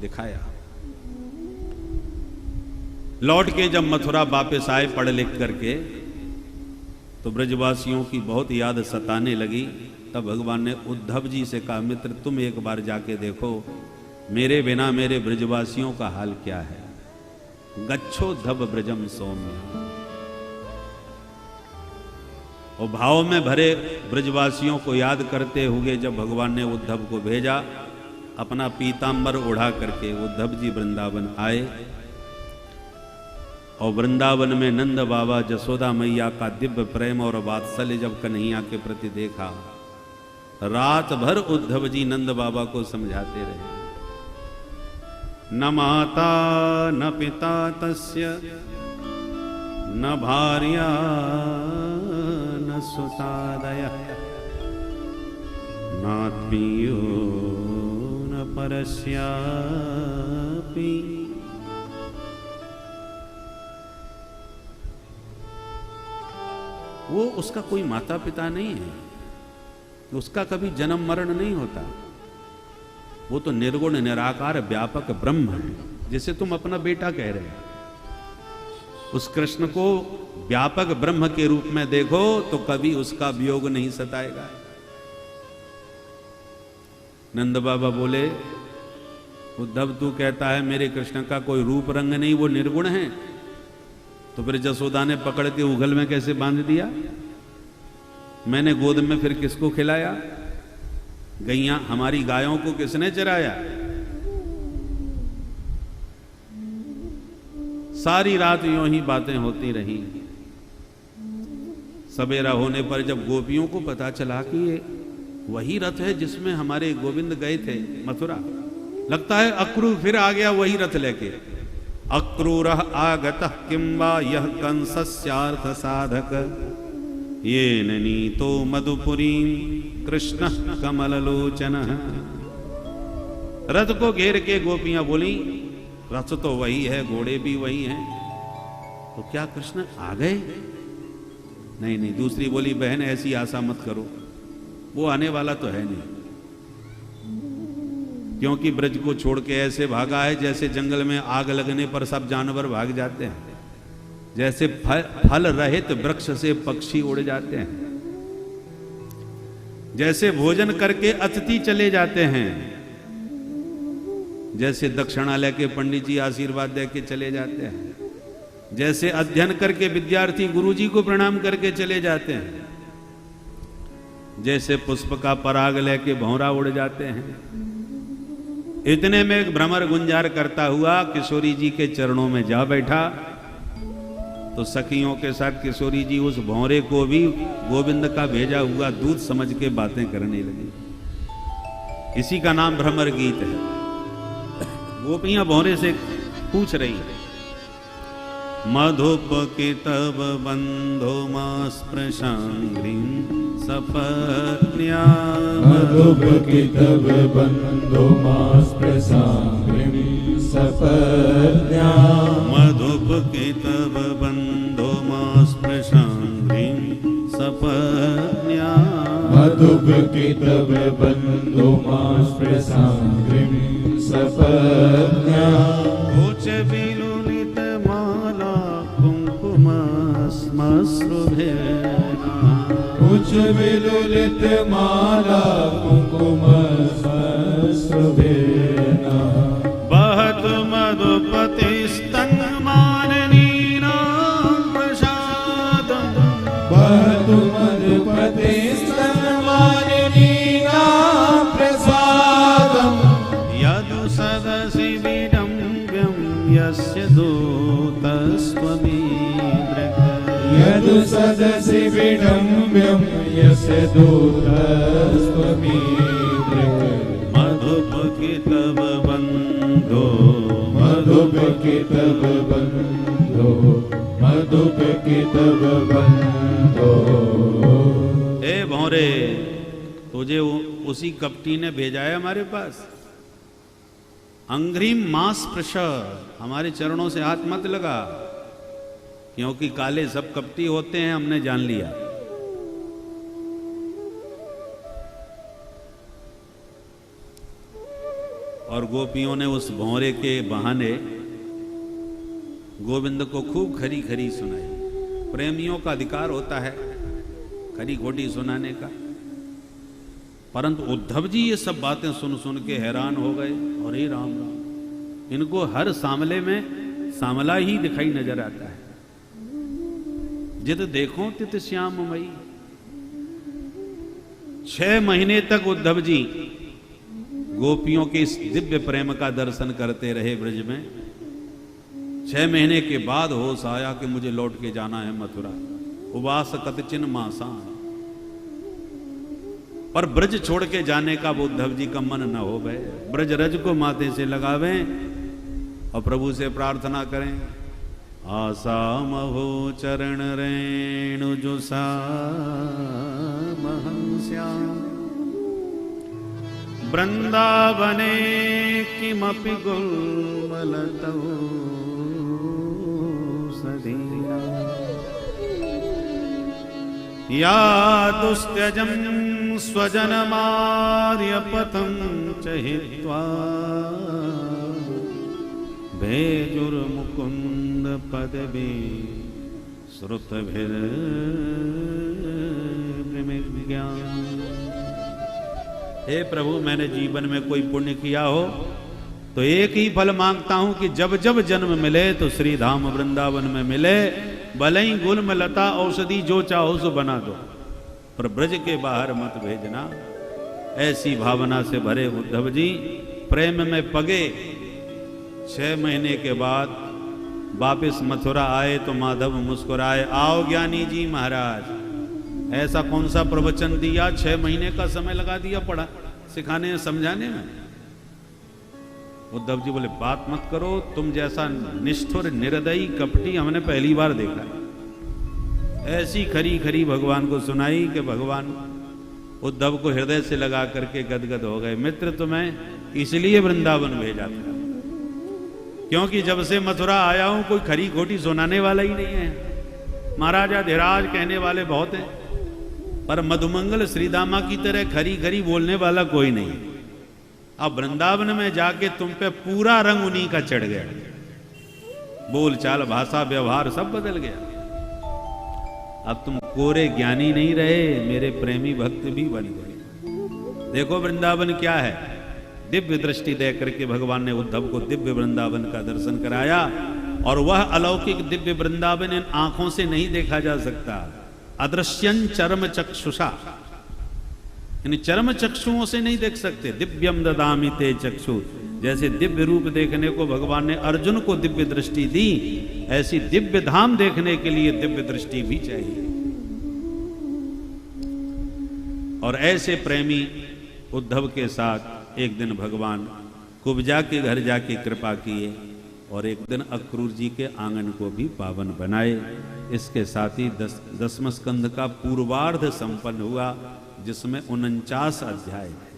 दिखाया। लौट के जब मथुरा वापस आए पढ़ लिख करके, तो ब्रजवासियों की बहुत याद सताने लगी। तब भगवान ने उद्धव जी से कहा, मित्र तुम एक बार जाके देखो मेरे बिना मेरे ब्रजवासियों का हाल क्या है। गच्छो धब ब्रजम सौम्य। और भाव में भरे ब्रजवासियों को याद करते हुए जब भगवान ने उद्धव को भेजा, अपना पीतांबर ओढ़ा करके उद्धव जी वृंदावन आए। और वृंदावन में नंद बाबा जसोदा मैया का दिव्य प्रेम और वात्सल्य जब कन्हैया के प्रति देखा, रात भर उद्धव जी नंद बाबा को समझाते रहे। न माता न पिता तस्य न भार्या न सुतादयः नात्मीयो न परस्यापि। वो उसका कोई माता पिता नहीं है, उसका कभी जन्म मरण नहीं होता। वो तो निर्गुण निराकार व्यापक ब्रह्म है, जिसे तुम अपना बेटा कह रहे हो। उस कृष्ण को व्यापक ब्रह्म के रूप में देखो तो कभी उसका वियोग नहीं सताएगा। नंद बाबा बोले, उद्धव तू कहता है मेरे कृष्ण का कोई रूप रंग नहीं, वो निर्गुण है, तो फिर जसोदा ने पकड़ के उगल में कैसे बांध दिया? मैंने गोद में फिर किसको खिलाया? गैया हमारी गायों को किसने चराया? सारी रात यूं ही बातें होती रही। सवेरा होने पर जब गोपियों को पता चला कि ये वही रथ है जिसमें हमारे गोविंद गए थे मथुरा, लगता है अक्रूर फिर आ गया वही रथ लेके। अक्रूरः आगतः किंवा यह कंसस्यार्थ साधक ये नीतो मधुपुरी कृष्ण कमललोचन। रथ को घेर के गोपियां बोली, रथ तो वही है, घोड़े भी वही हैं, तो क्या कृष्ण आ गए? नहीं नहीं। दूसरी बोली, बहन ऐसी आशा मत करो, वो आने वाला तो है नहीं, क्योंकि ब्रज को छोड़ के ऐसे भागा है जैसे जंगल में आग लगने पर सब जानवर भाग जाते हैं, जैसे फल रहित वृक्ष से पक्षी उड़ जाते हैं, जैसे भोजन करके अतिथि चले जाते हैं, जैसे दक्षिणालय के पंडित जी आशीर्वाद दे के चले जाते हैं, जैसे अध्ययन करके विद्यार्थी गुरुजी को प्रणाम करके चले जाते हैं, जैसे पुष्प का पराग लेके भौरा उड़ जाते हैं। इतने में एक भ्रमर गुंजार करता हुआ किशोरी जी के चरणों में जा बैठा, तो सखियों के साथ किशोरी जी उस भौरे को भी गोविंद का भेजा हुआ दूध समझ के बातें करने लगी। इसी का नाम भ्रमर गीत है। गोपियां भौरे से पूछ रही है, मधुप के तब बंधो मां स्पृशांघ्रिं सपत्न्या। मधुप के तब बंधो मां स्पृशांघ्रिं सपत्न्या। मधुप के तब बंधो मां स्पृशांघ्रिं सपत्न्या। मधुप के तब बंधो मां स्पृशांघ्रिं सपत्न्या। उच्च विलुलित माला कुंकुम श्मश्रुभेना। उच्च विलुलित माला कुंकुम श्मश्रुभेना। बहत मधुपतिस्तन्माननीनां प्रसादं। बहत मधुपतिस्तन्माननीनां प्रसादं। यदु सदसि विडम्ब्यं यस्य दूतस्त्वमीदृक्। यदु सदसि विडम्ब्यं यस्य दूतस्त्वमीदृक्। मधुप के तब बंधो। मधुप के तब बंधो। मधुप के तब बंधो। ए भौरे, तुझे उसी कपटी ने भेजा है हमारे पास। अंग्रीम मां स्पृश, हमारे चरणों से हाथ मत लगा, क्योंकि काले सब कपटी होते हैं, हमने जान लिया। और गोपियों ने उस भौरे के बहाने गोविंद को खूब खरी खरी सुनाई। प्रेमियों का अधिकार होता है खरी खोटी सुनाने का। परंतु उद्धव जी ये सब बातें सुन सुन के हैरान हो गए। अरे राम राम, इनको हर सामले में सामला ही दिखाई नजर आता है। जित देखो तित श्याममयी। 6 महीने तक उद्धव जी गोपियों के इस दिव्य प्रेम का दर्शन करते रहे ब्रज में। 6 महीने के बाद होश आया कि मुझे लौट के जाना है मथुरा। उवास कतचिन मासा, पर ब्रज छोड़ के जाने का उद्धव जी का मन न हो गए। ब्रज रज को माथे से लगावें और प्रभु से प्रार्थना करें। आशा महो चरण रेणु जो सा महंस्याम वृंदावने किमपि गुल्मलतौ सदीरा या दुस्त्यजं स्वजनमार्यपथं च हित्वा भेजुर्मुकुन्द पदवी श्रुतभिर्विज्ञान। हे प्रभु, मैंने जीवन में कोई पुण्य किया हो तो एक ही फल मांगता हूं कि जब जब जन्म मिले तो श्री धाम वृंदावन में मिले। भले ही गुल्म लता औषधि जो चाहो सो बना दो, पर ब्रज के बाहर मत भेजना। ऐसी भावना से भरे उद्धव जी प्रेम में पगे 6 महीने के बाद वापिस मथुरा आए तो माधव मुस्कुराए। आओ ज्ञानी जी महाराज, ऐसा कौन सा प्रवचन दिया, 6 महीने का समय लगा दिया पढ़ा सिखाने समझाने में। उद्धव जी बोले बात मत करो, तुम जैसा निष्ठुर निर्दयी कपटी हमने पहली बार देखा। ऐसी खरी खरी भगवान को सुनाई कि भगवान उद्धव को हृदय से लगा करके गदगद हो गए। मित्र, तुम्हें इसलिए वृंदावन भेजा था क्योंकि जब से मथुरा आया हूं कोई खरी खोटी सुनाने वाला ही नहीं है। महाराजा धीराज कहने वाले बहुत हैं, पर मधुमंगल श्रीदामा की तरह खरी खरी बोलने वाला कोई नहीं। अब वृंदावन में जाके तुम पे पूरा रंग उन्हीं का चढ़ गया। बोल चाल भाषा व्यवहार सब बदल गया। अब तुम कोरे ज्ञानी नहीं रहे, मेरे प्रेमी भक्त भी बन गए। देखो वृंदावन क्या है। दिव्य दृष्टि दे करके भगवान ने उद्धव को दिव्य वृंदावन का दर्शन कराया। और वह अलौकिक दिव्य वृंदावन इन आंखों से नहीं देखा जा सकता। अदृश्यं चर्म चक्षुषा, इन चर्म चक्षुओं से नहीं देख सकते। दिव्यम ददामि ते चक्षु, जैसे दिव्य रूप देखने को भगवान ने अर्जुन को दिव्य दृष्टि दी, ऐसी दिव्य धाम देखने के लिए दिव्य दृष्टि भी चाहिए। और ऐसे प्रेमी उद्धव के साथ एक दिन भगवान कुब्जा के घर जाके कृपा किए और एक दिन अक्रूर जी के आंगन को भी पावन बनाए। इसके साथ ही 10वें स्कंध का पूर्वार्ध संपन्न हुआ, जिसमें 49 अध्याय है।